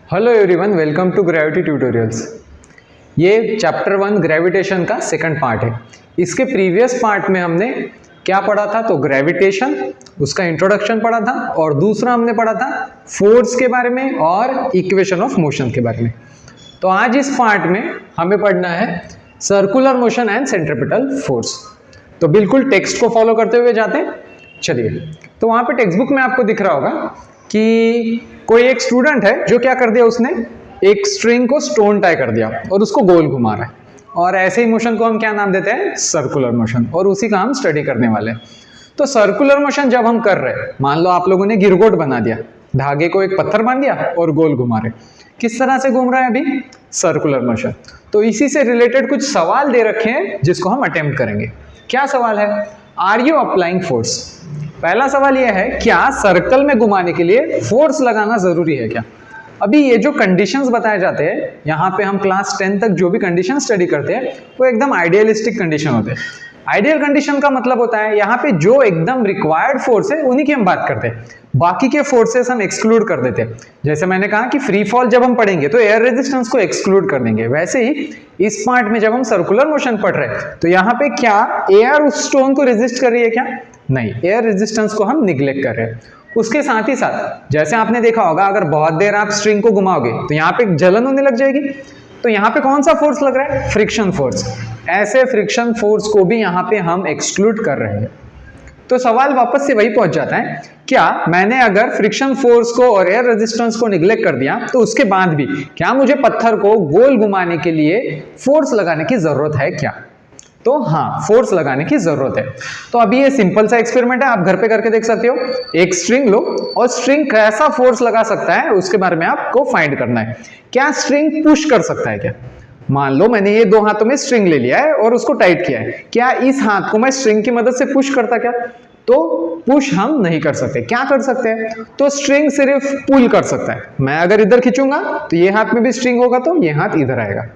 Hello everyone, welcome to gravity tutorials. ये chapter 1 gravitation का second part है। इसके प्रीवियस पार्ट में हमने क्या पढ़ा था? तो ग्रेविटेशन, उसका इंट्रोडक्शन पढ़ा था, और दूसरा हमने पढ़ा था फोर्स के बारे में और इक्वेशन ऑफ मोशन के बारे में। तो आज इस पार्ट में हमें पढ़ना है circular motion and centripetal force. तो बिल्कुल टेक्स्ट को फॉलो करते हुए जाते हैं। चलिए, तो वहाँ पे टेक्स्ट बुक में आपको दिख रहा होगा कि कोई एक स्टूडेंट है जो क्या कर दिया, उसने एक स्ट्रिंग को स्टोन टाई कर दिया और उसको गोल घुमा रहा है। और ऐसे ही मोशन को हम क्या नाम देते हैं? Circular motion. और उसी का हम स्टडी करने वाले हैं। तो सर्कुलर मोशन जब हम कर रहे हैं, मान लो आप लोगों ने गिरगोट बना दिया, धागे को एक पत्थर बांध दिया और गोल घुमा रहे, किस तरह से घूम रहा है अभी? Circular motion. तो इसी से रिलेटेड कुछ सवाल दे रखे हैं जिसको हम अटेम्प्ट करेंगे। क्या सवाल है? Are you applying force? पहला सवाल यह है, क्या सर्कल में घुमाने के लिए फोर्स लगाना जरूरी है क्या? अभी ये जो कंडीशंस बताए जाते हैं, यहाँ पे हम क्लास 10 तक जो भी कंडीशन स्टडी करते हैं वो एकदम आइडियलिस्टिक कंडीशन होते हैं। आइडियल कंडीशन का मतलब होता है यहाँ पे जो एकदम रिक्वायर्ड फोर्स है उन्हीं की हम बात करते हैं, बाकी के फोर्सेस हम एक्सक्लूड कर देते हैं। जैसे मैंने कहा कि फ्री फॉल जब हम पढ़ेंगे तो एयर रेजिस्टेंस को एक्सक्लूड कर देंगे, वैसे ही इस पार्ट में जब हम सर्कुलर मोशन पढ़ रहे हैं तो यहाँ पे क्या एयर उस स्टोन को रेजिस्ट कर रही है क्या? नहीं, एयर रेजिस्टेंस को हम निग्लेक्ट कर रहे हैं। उसके साथ ही साथ जैसे आपने देखा होगा, अगर बहुत देर आप स्ट्रिंग को घुमाओगे तो यहाँ पे जलन होने लग जाएगी। तो यहाँ पे कौन सा फोर्स लग रहा है? Friction force. ऐसे फ्रिक्शन फोर्स को भी यहाँ पे हम एक्सक्लूड कर रहे हैं। तो सवाल वापस से वही पहुंच जाता है, क्या मैंने अगर फ्रिक्शन फोर्स को और एयर रेजिस्टेंस को निग्लेक्ट कर दिया तो उसके बाद भी क्या मुझे पत्थर को गोल घुमाने के लिए फोर्स लगाने की जरूरत है क्या? तो हाँ, फोर्स लगाने की जरूरत है। तो अभी ये सिंपल सा एक्सपेरिमेंट है, आप घर पे करके देख सकते हो। एक स्ट्रिंग लो और स्ट्रिंग कैसा फोर्स लगा सकता है उसके बारे में आपको फाइंड करना है। क्या स्ट्रिंग पुश कर सकता है क्या? मान लो मैंने ये दो हाथों में स्ट्रिंग ले लिया है और उसको टाइट किया है, क्या इस हाथ को मैं स्ट्रिंग की मदद से पुश करता क्या? तो पुश हम नहीं कर सकते। क्या कर सकते हैं? तो स्ट्रिंग सिर्फ पुल कर सकता है। मैं अगर इधर खींचूंगा तो ये हाथ में भी स्ट्रिंग होगा तो ये हाथ इधर आएगा।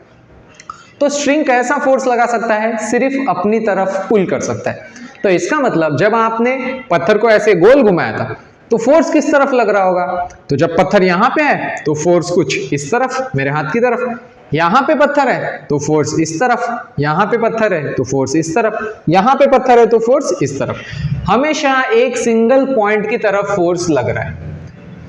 तो स्ट्रिंग कैसा फोर्स लगा सकता है? सिर्फ अपनी तरफ पुल कर सकता है। तो इसका मतलब जब आपने पत्थर को ऐसे गोल घुमाया था तो फोर्स किस तरफ लग रहा होगा? तो जब पत्थर यहां पे है तो फोर्स कुछ इस तरफ, मेरे हाथ की तरफ। यहां पे पत्थर है तो फोर्स इस तरफ, यहां पे पत्थर है तो फोर्स इस तरफ, यहां पे पत्थर है तो फोर्स इस तरफ। हमेशा एक सिंगल पॉइंट की तरफ फोर्स लग रहा है।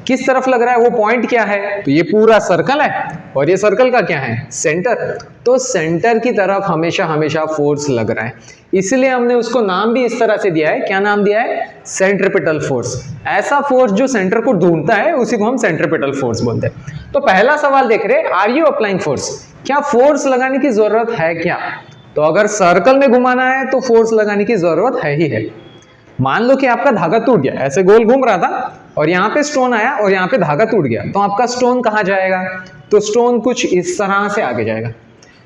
किस तरफ लग रहा है? वो पॉइंट क्या है? तो ये पूरा सर्कल है और ये सर्कल का क्या है? सेंटर। तो सेंटर की तरफ हमेशा हमेशा फोर्स लग रहा है, इसलिए हमने उसको नाम भी इस तरह से दिया है। क्या नाम दिया है? Centripetal force. ऐसा फोर्स जो सेंटर को ढूंढता है उसी को हम सेंट्रीपिटल फोर्स बोलते हैं। तो पहला सवाल देख रहे हैं, आर यू अप्लाइंग फोर्स? क्या फोर्स लगाने की जरूरत है क्या? तो अगर सर्कल में घुमाना है तो फोर्स लगाने की जरूरत है ही है। मान लो कि आपका धागा टूट गया, ऐसे गोल घूम रहा था और यहाँ पे स्टोन आया और यहाँ पे धागा टूट गया, तो आपका स्टोन कहाँ जाएगा? तो स्टोन कुछ इस तरह से आगे जाएगा।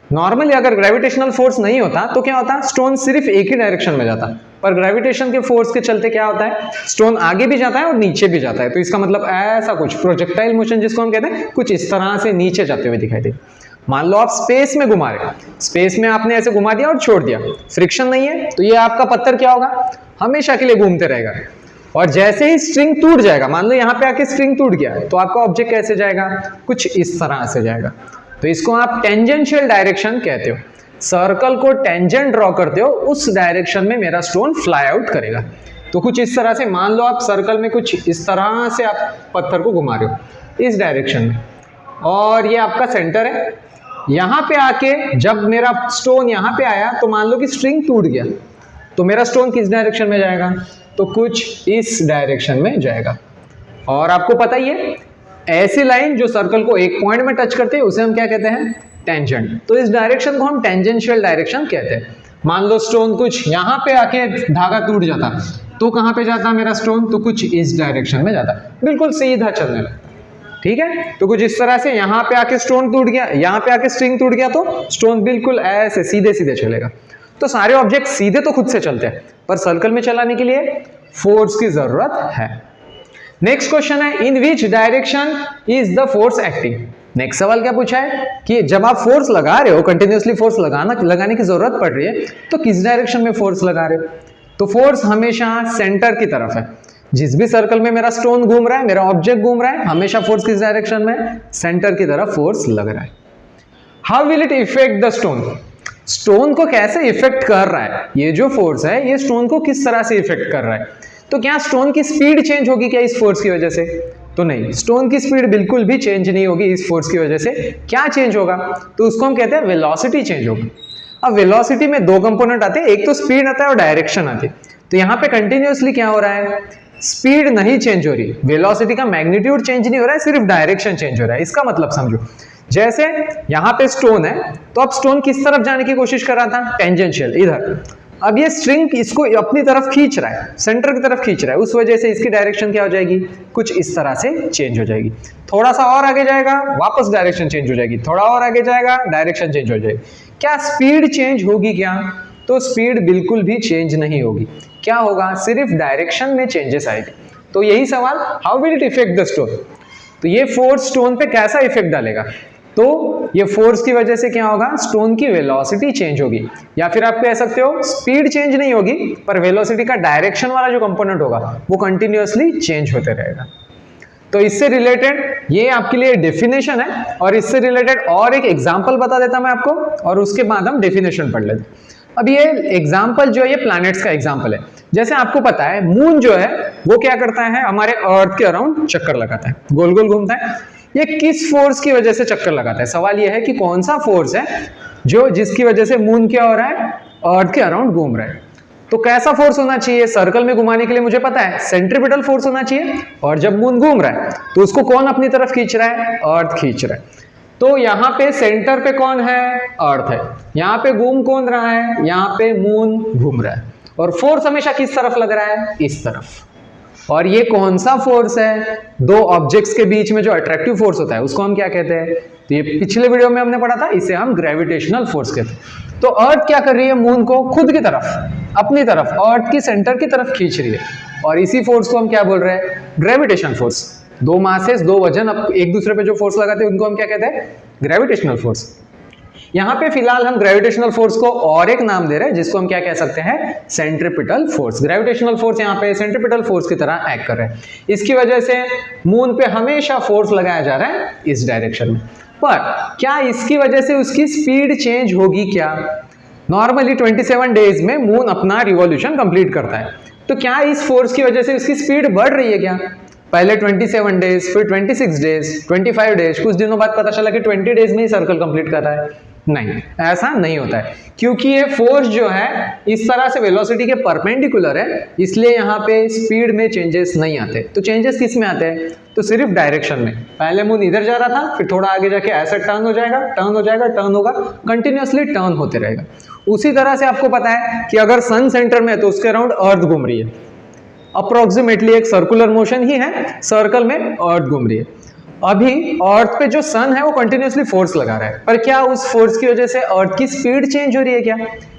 नॉर्मली अगर ग्रेविटेशनल फोर्स नहीं होता तो क्या होता? स्टोन सिर्फ एक ही डायरेक्शन में जाता, पर ग्रेविटेशन के फोर्स के चलते क्या होता है? स्टोन आगे भी जाता है और नीचे भी जाता है। तो इसका मतलब ऐसा कुछ प्रोजेक्टाइल मोशन जिसको हम कहते हैं, कुछ इस तरह से नीचे जाते हुए दिखाई दे। मान लो आप स्पेस में घुमा रहे, स्पेस में आपने ऐसे घुमा दिया और छोड़ दिया, फ्रिक्शन नहीं है तो ये आपका पत्थर क्या होगा? हमेशा के लिए घूमते रहेगा। और जैसे ही स्ट्रिंग टूट जाएगा, मान लो यहाँ पे आके स्ट्रिंग टूट गया, तो आपका ऑब्जेक्ट कैसे जाएगा? कुछ इस तरह से जाएगा। तो इसको आप टेंजेंशियल डायरेक्शन कहते हो। सर्कल को टेंजेंट ड्रॉ करते हो, उस डायरेक्शन में मेरा स्टोन फ्लाई आउट करेगा। तो कुछ इस तरह से मान लो आप सर्कल में कुछ इस तरह से आप पत्थर को घुमा रहे हो इस डायरेक्शन में, और ये आपका सेंटर है। यहाँ पे आके जब मेरा स्टोन यहाँ पे आया तो मान लो कि स्ट्रिंग टूट गया, तो मेरा स्टोन किस डायरेक्शन में जाएगा? तो कुछ इस डायरेक्शन में जाएगा। और आपको पता ही है, ऐसी लाइन जो सर्कल को एक पॉइंट में टच करते हैं उसे हम क्या कहते हैं? टेंजेंट। तो इस डायरेक्शन को हम टेंजेंशियल डायरेक्शन कहते हैं। मान लो स्टोन कुछ यहाँ पे आके धागा टूट जाता तो कहाँ पे जाता मेरा स्टोन? तो कुछ इस डायरेक्शन में जाता, बिल्कुल सीधा चलने लगा। ठीक है, तो कुछ इस तरह से यहाँ पे आके स्टोन टूट गया, यहाँ पे आके स्ट्रिंग टूट गया, तो स्टोन बिल्कुल ऐसे सीधे सीधे चलेगा। तो सारे ऑब्जेक्ट सीधे तो खुद से चलते हैं, पर सर्कल में चलाने के लिए फोर्स की जरूरत है। नेक्स्ट क्वेश्चन है, in which direction is the force acting? Next सवाल क्या पूछा है कि जब आप फोर्स लगा रहे हो, कंटिन्यूअसली फोर्स लगाने की जरूरत पड़ रही है, तो किस डायरेक्शन में फोर्स लगा रहे हो? तो फोर्स हमेशा सेंटर की तरफ है। जिस भी सर्कल में मेरा स्टोन घूम रहा है, मेरा ऑब्जेक्ट घूम रहा है, हमेशा फोर्स किस डायरेक्शन में, सेंटर की तरफ फोर्स लग रहा है। How will it effect the stone, stone को कैसे इफेक्ट कर रहा है, ये जो फोर्स है ये स्टोन को किस तरह से इफेक्ट कर रहा है। तो क्या स्टोन की स्पीड चेंज होगी क्या इस फोर्स की वजह से, तो नहीं, स्टोन की स्पीड बिल्कुल भी चेंज नहीं होगी इस फोर्स की वजह से। क्या चेंज होगा, तो उसको हम कहते हैं वेलोसिटी चेंज होगी। अब वेलोसिटी में दो कंपोनेंट आते हैं, एक तो स्पीड आता है और डायरेक्शन आती है। तो यहाँ पे कंटिन्यूअसली क्या हो रहा है, स्पीड नहीं चेंज हो रही, वेलोसिटी का मैग्नीट्यूड चेंज नहीं हो रहा है, सिर्फ डायरेक्शन चेंज हो रहा है। इसका मतलब समझो, जैसे यहाँ पे स्टोन है, तो अब स्टोन किस तरफ जाने की कोशिश कर रहा था, टेंजेंशियल इधर। अब ये स्ट्रिंग इसको अपनी तरफ खींच रहा है, सेंटर की तरफ खींच रहा है, उस वजह से इसकी डायरेक्शन क्या हो जाएगी, कुछ इस तरह से चेंज हो जाएगी। थोड़ा सा और आगे जाएगा, वापस डायरेक्शन चेंज हो जाएगी, थोड़ा और आगे जाएगा, डायरेक्शन चेंज हो जाएगी। क्या स्पीड चेंज होगी क्या, तो स्पीड बिल्कुल भी चेंज नहीं होगी। क्या होगा, सिर्फ डायरेक्शन में चेंजेस आएगी। तो यही सवाल, how will it effect the stone, तो ये फोर्स स्टोन पे कैसा इफेक्ट डालेगा, तो ये फोर्स की वजह से क्या होगा, स्टोन की वेलोसिटी चेंज होगी, या फिर आप कह सकते हो स्पीड चेंज नहीं होगी, पर वेलोसिटी का डायरेक्शन वाला जो कंपोनेंट होगा वो कंटिन्यूअसली चेंज होते रहेगा। तो इससे रिलेटेड ये आपके लिए डेफिनेशन है, और इससे रिलेटेड और एक एग्जांपल बता देता मैं आपको, और उसके बाद हम डेफिनेशन पढ़ लेते हैं। अब ये एग्जांपल जो है ये प्लैनेट्स का एग्जांपल है। जैसे आपको पता है मून जो है वो क्या करता है, हमारे अर्थ के अराउंड चक्कर लगाता है, गोल गोल घूमता है। ये किस फोर्स की वजह से चक्कर लगाता है, सवाल ये है कि कौन सा फोर्स है जो जिसकी वजह से मून क्या हो रहा है, अर्थ के अराउंड घूम रहा है। तो कैसा फोर्स होना चाहिए, सर्कल में घुमाने के लिए मुझे पता है सेंट्रीपिटल फोर्स होना चाहिए, और जब मून घूम रहा है तो उसको कौन अपनी तरफ खींच रहा है, अर्थ खींच रहा है। तो यहाँ पे सेंटर पे कौन है, अर्थ है। यहाँ पे घूम कौन रहा है, यहाँ पे मून घूम रहा है, और फोर्स हमेशा किस तरफ लग रहा है, इस तरफ। और ये कौन सा फोर्स है, दो ऑब्जेक्ट्स के बीच में जो अट्रैक्टिव फोर्स होता है उसको हम क्या कहते हैं, तो ये पिछले वीडियो में हमने पढ़ा था, इसे हम ग्रेविटेशनल फोर्स कहते हैं। तो अर्थ क्या कर रही है, मून को खुद की तरफ, अपनी तरफ, अर्थ की सेंटर की तरफ खींच रही है, और इसी फोर्स को हम क्या बोल रहे हैं, ग्रेविटेशन फोर्स। दो मासेस, दो वजन एक दूसरे पे जो फोर्स लगाते हैं उनको हम क्या कहते हैं, ग्रेविटेशनल फोर्स। यहाँ पे फिलहाल हम ग्रेविटेशनल फोर्स को और एक नाम दे रहे हैं जिसको हम क्या कह सकते हैं, सेंट्रीपिटल फोर्स। ग्रेविटेशनल फोर्स यहाँ पे सेंट्रीपिटल फोर्स की तरह एक्ट कर रहे हैं। इसकी वजह से मून पे हमेशा फोर्स लगाया जा रहा है इस डायरेक्शन में। पर क्या इसकी वजह से उसकी स्पीड चेंज होगी क्या, नॉर्मली 27 डेज में मून अपना रिवॉल्यूशन कंप्लीट करता है, तो क्या इस फोर्स की वजह से उसकी स्पीड बढ़ रही है क्या, पहले 27 डेज, फिर 26 डेज, 25 डेज, कुछ दिनों बाद पता चला कि 20 डेज में ही सर्कल कंप्लीट कर रहा है। नहीं, ऐसा नहीं होता है, क्योंकि ये फोर्स जो है इस तरह से वेलोसिटी के परपेंडिकुलर है, इसलिए यहाँ पे स्पीड में चेंजेस नहीं आते। तो चेंजेस किस में आते हैं, तो सिर्फ डायरेक्शन में। पहले मून इधर जा रहा था, फिर थोड़ा आगे जाके ऐसा टर्न हो जाएगा, टर्न हो जाएगा, टर्न होगा, कंटिन्यूअसली टर्न होते रहेगा। उसी तरह से आपको पता है कि अगर सन सेंटर में है तो उसके अराउंड अर्थ घूम रही है, अप्रोक्सीमेटली एक सर्कुलर मोशन ही है, सर्कल में अर्थ घूम रही है। अभी अर्थ पे जो सन है वो कंटिन्यूअसली फोर्स लगा रहा है, पर क्या उस फोर्स की वजह से अर्थ की स्पीड चेंज हो रही है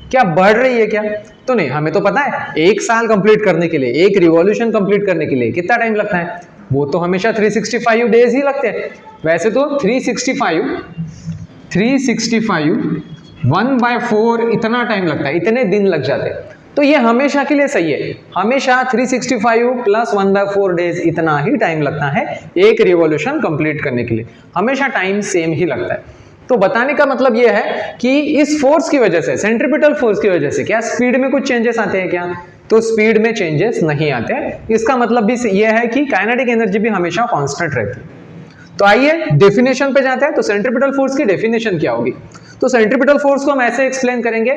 क्या बढ़ रही है क्या, तो नहीं। हमें तो पता है एक साल कंप्लीट करने के लिए, एक रिवॉल्यूशन कंप्लीट करने के लिए कितना टाइम लगता है, वो तो हमेशा 365 डेज ही लगते हैं। वैसे तो 365 1/4 इतना टाइम लगता है, इतने दिन लग जाते हैं। तो ये हमेशा के लिए सही है, हमेशा 365 + 1/4 डेज इतना ही टाइम लगता है एक रिवॉल्यूशन कंप्लीट करने के लिए, हमेशा टाइम सेम ही लगता है। तो बताने का मतलब ये है कि इस फोर्स की वजह से, सेंट्रीपिटल फोर्स की वजह से क्या स्पीड में कुछ चेंजेस आते हैं क्या, तो स्पीड में चेंजेस नहीं आते। इसका मतलब भी ये है कि काइनेटिक एनर्जी भी हमेशा कांस्टेंट रहती है। तो आइए डेफिनेशन पे जाते हैं। तो सेंट्रीपिटल फोर्स की डेफिनेशन क्या होगी, तो सेंट्रीपिटल फोर्स को हम ऐसे एक्सप्लेन करेंगे,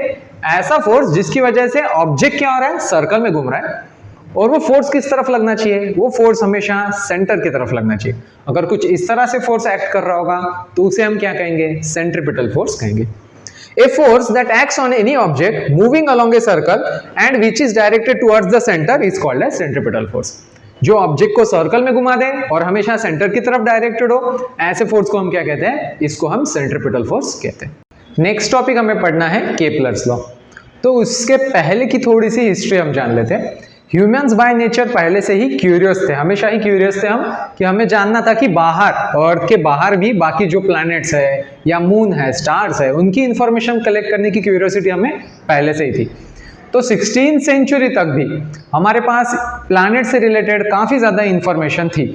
ऐसा फोर्स जिसकी वजह से ऑब्जेक्ट क्या हो रहा है, सर्कल में घूम रहा है, और वो फोर्स किस तरफ लगना चाहिए, वो फोर्स हमेशा सेंटर की तरफ लगना चाहिए। अगर कुछ इस तरह से फोर्स एक्ट कर रहा होगा तो उसे हम क्या कहेंगे, सेंट्रीपिटल फोर्स कहेंगे। A force that acts on any object moving along a circle and which is directed towards the center is called as centripetal force. जो ऑब्जेक्ट को सर्कल में घुमा दे और हमेशा सेंटर की तरफ डायरेक्टेड हो, ऐसे फोर्स को हम क्या कहते हैं, इसको हम सेंट्रीपिटल फोर्स कहते हैं। नेक्स्ट टॉपिक हमें पढ़ना है केपलर्स लॉ। तो उसके पहले की थोड़ी सी हिस्ट्री हम जान लेते हैं। ह्यूमंस बाय नेचर पहले से ही क्यूरियस थे, हमेशा ही क्यूरियस थे हम, कि हमें जानना था कि बाहर, अर्थ के बाहर भी बाकी जो प्लैनेट्स है या मून है, स्टार्स है, उनकी इंफॉर्मेशन कलेक्ट करने की क्यूरियोसिटी हमें पहले से ही थी। तो 16th सेंचुरी तक भी हमारे पास प्लैनेट से रिलेटेड काफ़ी ज़्यादा इंफॉर्मेशन थी,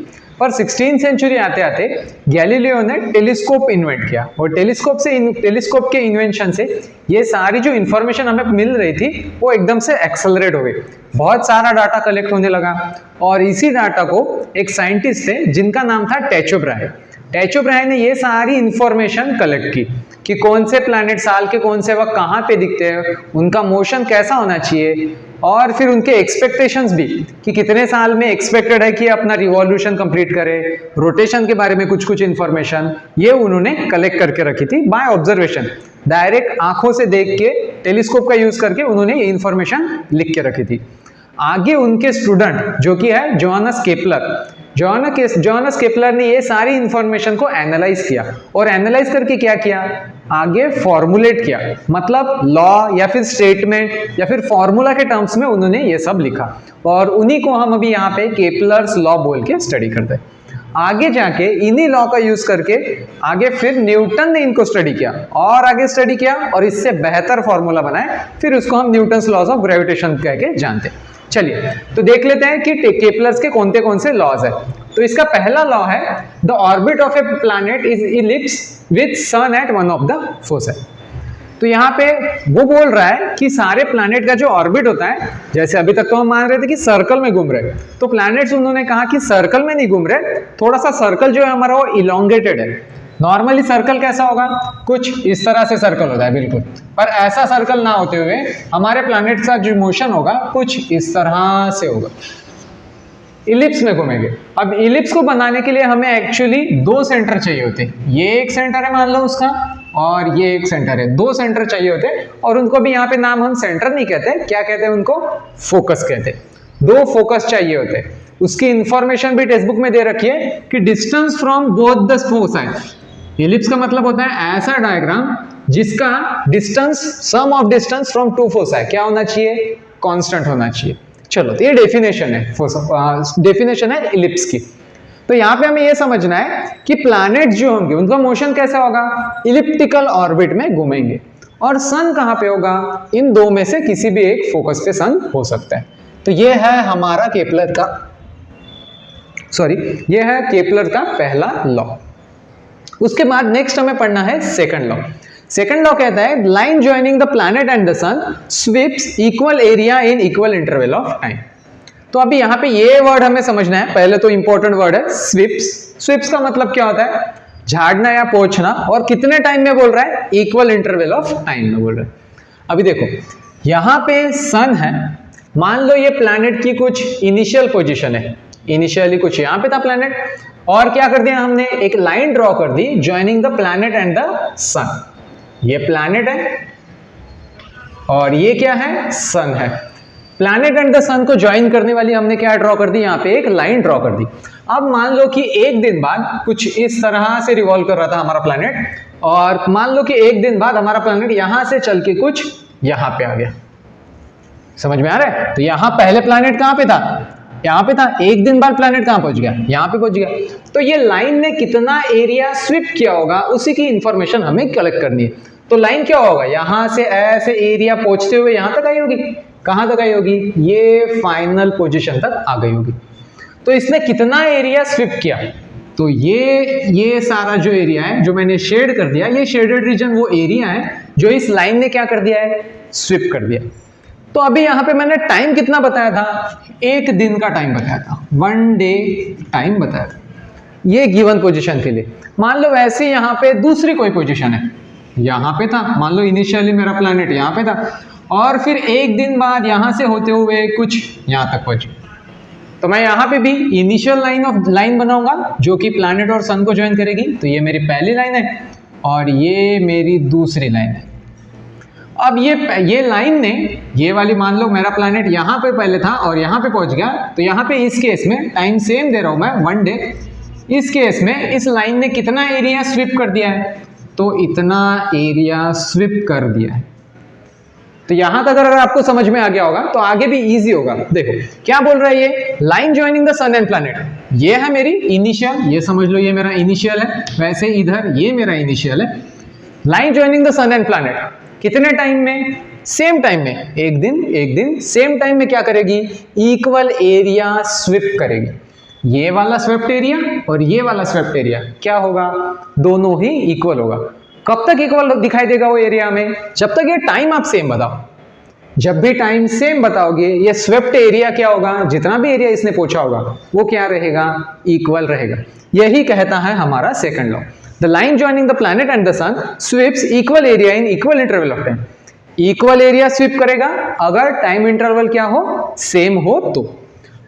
पर 16th सेंचुरी आते आते गैलीलियो ने टेलीस्कोप इन्वेंट किया और टेलीस्कोप के इन्वेंशन से ये सारी जो इंफॉर्मेशन हमें मिल रही थी वो एकदम से एक्सेलरेट हो गई, बहुत सारा डाटा कलेक्ट होने लगा। और इसी डाटा को एक साइंटिस्ट थे जिनका नाम था टाइचो ब्राहे। टाइचो ब्राहे ने ये सारी इंफॉर्मेशन कलेक्ट की कि कौन से प्लैनेट साल के कौन से वक्त कहाँ पे दिखते हैं, उनका मोशन कैसा होना चाहिए, और फिर उनके एक्सपेक्टेशंस भी कि कितने साल में एक्सपेक्टेड है कि अपना रिवॉल्यूशन कंप्लीट करे, रोटेशन के बारे में कुछ कुछ इंफॉर्मेशन ये उन्होंने कलेक्ट करके रखी थी बाय ऑब्जर्वेशन। डायरेक्ट आंखों से देख के टेलीस्कोप का यूज करके उन्होंने ये इंफॉर्मेशन लिख के रखी थी। आगे उनके स्टूडेंट जो कि है जोहानस केपलर, जोहानस केपलर ने ये सारी इंफॉर्मेशन को एनालाइज किया और एनालाइज करके क्या किया, आगे फॉर्मुलेट किया, मतलब लॉ या फिर स्टेटमेंट या फिर फॉर्मूला के टर्म्स में उन्होंने ये सब लिखा, और उन्हीं को हम अभी यहाँ पे केपलर्स लॉ बोल के स्टडी करते हैं। आगे जाके इन्हीं लॉ का यूज करके आगे फिर न्यूटन ने इनको स्टडी किया और आगे स्टडी किया और इससे बेहतर फॉर्मूला बनाए, फिर उसको हम न्यूटन्स लॉज ऑफ ग्रेविटेशन कह के जानते हैं। चलिए तो देख लेते हैं कि केपलर्स के कौन से लॉज है। तो इसका पहला लॉ है the orbit of a planet is ellipse with sun at one of the foci. तो यहाँ पे वो बोल रहा है कि सारे प्लैनेट का जो ऑर्बिट होता है, जैसे अभी तक तो हम मान रहे थे कि सर्कल में घूम रहे, तो प्लैनेट्स उन्होंने कहा कि सर्कल में नहीं घूम रहे, थोड़ा सा सर्कल जो है हमारा वो इलोंगेटेड है। नॉर्मली सर्कल कैसा होगा, कुछ इस तरह से सर्कल होता है बिल्कुल, पर ऐसा सर्कल ना होते हुए हमारे प्लैनेट का जो मोशन होगा कुछ इस तरह से होगा, इलिप्स में घूमेंगे। अब इलिप्स को बनाने के लिए हमें एक्चुअली दो सेंटर चाहिए होते हैं, ये एक सेंटर है मान लो उसका, और ये एक सेंटर है, दो सेंटर चाहिए होते हैं, और उनको भी यहाँ पे नाम हम सेंटर नहीं कहते, क्या कहते हैं उनको, फोकस कहते हैं। दो फोकस चाहिए होते हैं। उसकी इंफॉर्मेशन भी टेक्स्ट बुक में दे रखी है कि distance from both the foci. Ellipse का मतलब होता है ऐसा डायग्राम जिसका distance, sum of distance from two foci क्या होना चाहिए, कांस्टेंट होना चाहिए। चलो तो ये डेफिनेशन है इलिप्स की। तो यहाँ पे हमें ये समझना है कि प्लैनेट जो होंगे उनका मोशन कैसा होगा, इलिप्टिकल ऑर्बिट में घूमेंगे, और सन कहाँ पे होगा, इन दो में से किसी भी एक फोकस पे सन हो सकता है। तो ये है हमारा केपलर का पहला लॉ। उसके बाद नेक्स्ट हमें पढ़ना है सेकंड लॉ। सेकंड लॉ कहता है line joining the planet and the sun sweeps equal area in equal interval of time. तो अभी यहाँ पे ये वर्ड हमें समझना है, पहले तो इंपॉर्टेंट वर्ड है स्वीप्स। स्वीप्स का मतलब क्या होता है, झाड़ना या पोंछना, और कितने टाइम में बोल रहा है, इक्वल इंटरवल ऑफ टाइम में बोल रहा है। अभी देखो यहाँ पे सन है, मान लो ये प्लैनेट की कुछ इनिशियल पोजीशन है, इनिशियली कुछ यहाँ पे था प्लैनेट, और क्या कर दिया हमने, एक लाइन ड्रॉ कर दी joining the planet and the sun. ये प्लैनेट है और ये क्या है, सन है। प्लैनेट एंड द सन को ज्वाइन करने वाली हमने क्या ड्रॉ कर दी, यहाँ पे एक लाइन ड्रॉ कर दी। अब मान लो कि एक दिन बाद कुछ इस तरह से रिवॉल्व कर रहा था हमारा प्लैनेट, और मान लो कि एक दिन बाद हमारा प्लैनेट यहां से चल के कुछ यहां पे आ गया। समझ में आ रहा है? तो यहां पहले प्लैनेट कहां पे था, यहां पे था, एक दिन बाद प्लैनेट कहां पहुंच गया, यहां पे पहुंच गया। तो ये लाइन ने कितना एरिया स्वीप किया होगा उसी की इंफॉर्मेशन हमें कलेक्ट करनी है। तो लाइन क्या होगा, यहां से ऐसे एरिया पहुंचते हुए यहां तक आई होगी, कहां तक आई होगी, ये फाइनल पोजीशन तक आ गई होगी। तो इसने कितना एरिया स्वीप किया, तो ये सारा जो एरिया है जो मैंने शेड कर दिया, ये शेडेड रीजन वो एरिया है जो इस लाइन ने क्या कर दिया है, स्वीप कर दिया। तो अभी यहां पे मैंने टाइम कितना बताया था, एक दिन का टाइम बताया था, 1 डे टाइम बताया था ये गिवन पोजीशन के लिए। मान लो वैसे यहां पे दूसरी कोई पोजीशन है, यहां पे था, मान लो इनिशियली मेरा प्लैनेट यहां पे था, और फिर एक दिन बाद यहां से होते हुए कुछ यहां तक पहुंचे, तो मैं यहां पे भी इनिशियल लाइन बनाऊंगा जो कि प्लैनेट और सन को ज्वाइन करेगी। तो ये मेरी पहली लाइन है और ये मेरी दूसरी लाइन है। अब ये लाइन ने, ये वाली मान लो मेरा प्लैनेट यहां पे पहले था और यहां पे पहुंच गया, तो यहां पे इस केस में टाइम सेम दे रहा हूं मैं 1 डे। इस केस में इस लाइन ने कितना एरिया स्वीप कर दिया है, तो इतना एरिया स्वीप कर दिया है। तो यहां तक अगर आपको समझ में आ गया होगा तो आगे भी इजी होगा। देखो क्या बोल रहा है ये, line joining the sun and planet, ये है मेरी इनिशियल, ये समझ लो ये मेरा इनिशियल है, वैसे इधर ये मेरा इनिशियल है। Line joining the sun and planet कितने टाइम में, सेम टाइम में, एक दिन सेम टाइम में क्या करेगी, इक्वल एरिया स्वीप करेगी। ये वाला स्वेप्ट एरिया और ये वाला स्वेप्ट एरिया क्या होगा, दोनों ही इक्वल होगा। कब तक इक्वल दिखाई देगा वो एरिया में, जब तक ये टाइम आप सेम बताओ। जब भी टाइम सेम बताओगे ये स्वेप्ट एरिया क्या होगा, जितना भी एरिया इसने पूछा होगा वो क्या रहेगा, इक्वल रहेगा। यही कहता है हमारा second law. The line joining the planet and the sun sweeps equal area in equal interval of time. Equal area sweep करेगा अगर टाइम इंटरवल क्या हो, सेम हो तो।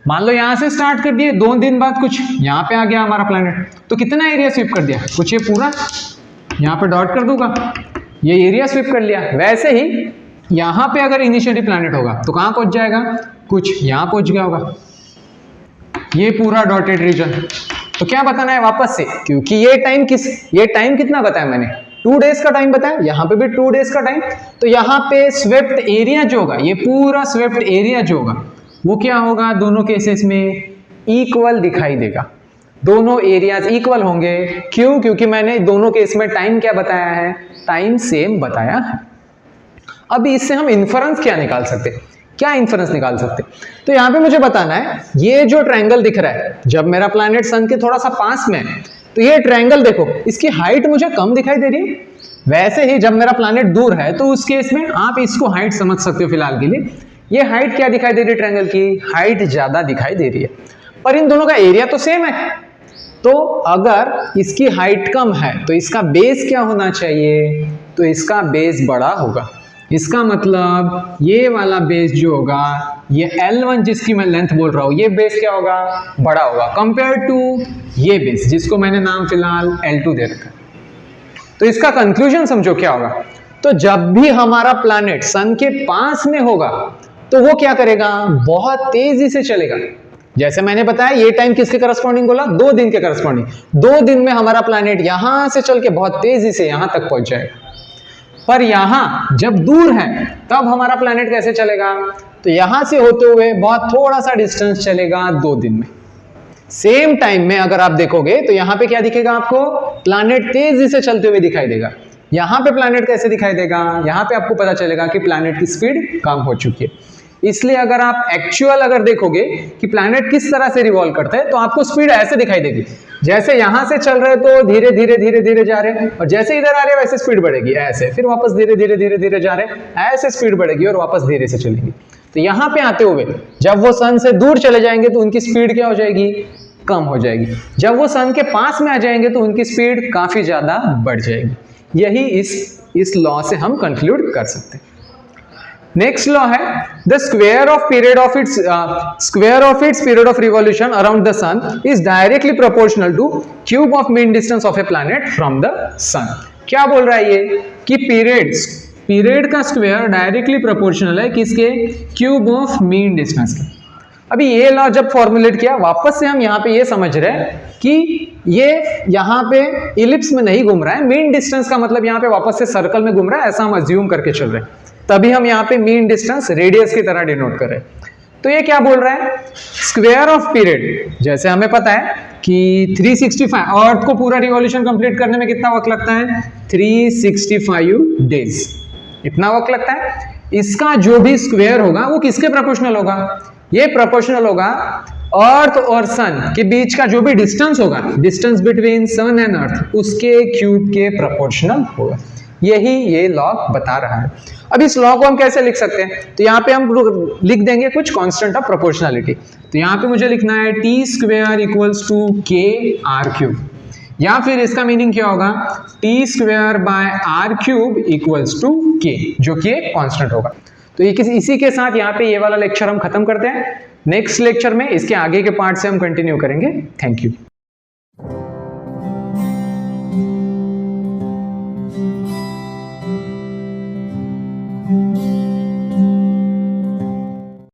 मान लो यहां से स्टार्ट कर दिए, 2 दिन बाद कुछ यहां पे आ गया हमारा प्लैनेट, तो कितना एरिया स्वीप कर दिया, कुछ ये पूरा यहां पे डॉट कर दूंगा, ये एरिया स्वीप कर लिया। वैसे ही यहां पे अगर इनिशियली प्लैनेट होगा तो कहां पहुंच जाएगा, कुछ यहां पहुंच गया होगा, ये पूरा डॉटेड रीजन। तो क्या बताना है वापस से, क्योंकि ये टाइम कितना बताया मैंने, 2 डेज का टाइम बताया, यहां पे भी 2 डेज का टाइम। तो यहां पे स्वेप्ट एरिया जो होगा, ये पूरा स्वेप्ट एरिया जो होगा वो क्या होगा, दोनों केसेस में इक्वल दिखाई देगा। दोनों एरियाज इक्वल होंगे। क्यों, क्योंकि मैंने दोनों केस में टाइम क्या बताया है, टाइम सेम बताया है। अब इससे हम इन्फरेंस क्या निकाल सकते, क्या इन्फरेंस निकाल सकते, तो यहां पे मुझे बताना है, ये जो ट्रायंगल दिख रहा है, जब मेरा प्लैनेट सन के थोड़ा सा पास में है तो ये ट्रायंगल देखो, इसकी हाइट मुझे कम दिखाई दे रही है। वैसे ही जब मेरा प्लैनेट दूर है तो उस केस में आप इसको हाइट समझ सकते हो फिलहाल के लिए। ये हाइट क्या दिखाई दे रही है, ट्रायंगल की हाइट ज्यादा दिखाई दे रही है, पर इन दोनों का एरिया तो सेम है। तो अगर इसकी हाइट कम है तो इसका बेस क्या होना चाहिए, तो इसका बेस बड़ा होगा। इसका मतलब ये वाला बेस जो होगा, ये L1 जिसकी मैं लेंथ बोल रहा हूं, ये बेस क्या होगा, बड़ा होगा कंपेयर टू ये बेस जिसको मैंने नाम फिलहाल L2 दे रखा है। तो इसका कंक्लूजन समझो क्या होगा, तो जब भी हमारा प्लैनेट सन के पास में होगा तो वो क्या करेगा, बहुत तेजी से चलेगा। जैसे मैंने बताया ये टाइम किसके करस्पॉन्डिंग बोला, 2 दिन के करस्पॉन्डिंग। 2 दिन में हमारा प्लैनेट यहां से चल के बहुत तेजी से यहां तक पहुंच जाएगा। पर यहां जब दूर है तब हमारा प्लैनेट कैसे चलेगा, तो यहां से होते हुए बहुत थोड़ा सा डिस्टेंस चलेगा 2 दिन में। सेम टाइम में अगर आप देखोगे तो यहां पे क्या दिखेगा आपको, प्लैनेट तेजी से चलते हुए दिखाई देगा। यहां पे प्लैनेट कैसे दिखाई देगा, यहां पे आपको पता चलेगा कि प्लैनेट की स्पीड कम हो चुकी है। इसलिए अगर आप एक्चुअल अगर देखोगे कि प्लैनेट किस तरह से रिवॉल्व करता है तो आपको स्पीड ऐसे दिखाई देगी, जैसे यहां से चल रहे तो धीरे धीरे धीरे धीरे जा रहे हैं, और जैसे इधर आ रहे हैं वैसे स्पीड बढ़ेगी ऐसे, फिर वापस धीरे धीरे धीरे धीरे जा रहे हैं, ऐसे स्पीड बढ़ेगी और वापस धीरे से चलेगी। तो यहां पे आते हुए जब वो सन से दूर चले जाएंगे तो उनकी स्पीड क्या हो जाएगी, कम हो जाएगी। जब वो सन के पास में आ जाएंगे तो उनकी स्पीड काफी ज्यादा बढ़ जाएगी। यही इस लॉ से हम कंक्लूड कर सकते हैं। नेक्स्ट लॉ है, the square of its period of revolution around the sun is directly proportional to cube of mean distance of a planet from the sun. क्या बोल रहा है ये कि पीरियड का स्क्वायर डायरेक्टली प्रोपोर्शनल है किसके, क्यूब ऑफ मीन डिस्टेंस के। अभी ये लॉ जब फॉर्मुलेट किया, वापस से हम यहाँ पे ये समझ रहे हैं कि ये यहाँ पे इलिप्स में नहीं घूम रहा है, मीन डिस्टेंस का मतलब यहाँ पे वापस से सर्कल में घूम रहा है, ऐसा हम अज्यूम करके चल रहे हैं। तभी हम यहाँ पे मीन डिस्टेंस रेडियस की तरह डिनोट कर रहे हैं। तो ये क्या बोल रहा है, स्क्वायर ऑफ पीरियड, जैसे हमें पता है कि 365 अर्थ को पूरा रिवॉल्यूशन कंप्लीट करने में कितना वक्त लगता है, 365 डेज, इतना वक्त लगता है। इसका जो भी स्क्वायर होगा वो किसके प्रोपोर्शनल होगा, ये प्रोपोर्शनल होगा अर्थ और सन के बीच का जो भी डिस्टेंस होगा, distance between sun and earth, उसके क्यूब के प्रोपोर्शनल होगा। यही ये लॉ बता रहा है। अब इस लॉ को हम कैसे लिख सकते हैं, तो यहाँ पे हम लिख देंगे कुछ कांस्टेंट ऑफ प्रोपोर्शनलिटी। तो यहाँ पे मुझे लिखना है T square equals to K R cube, या फिर इसका मीनिंग क्या होगा, T square by R cube equals to K, जो कि एक कांस्टेंट होगा। तो इसी के साथ यहाँ पे ये वाला लेक्चर हम खत्म करते हैं। नेक्स्ट लेक्चर में इसके आगे के पार्ट से हम कंटिन्यू करेंगे। Thank you.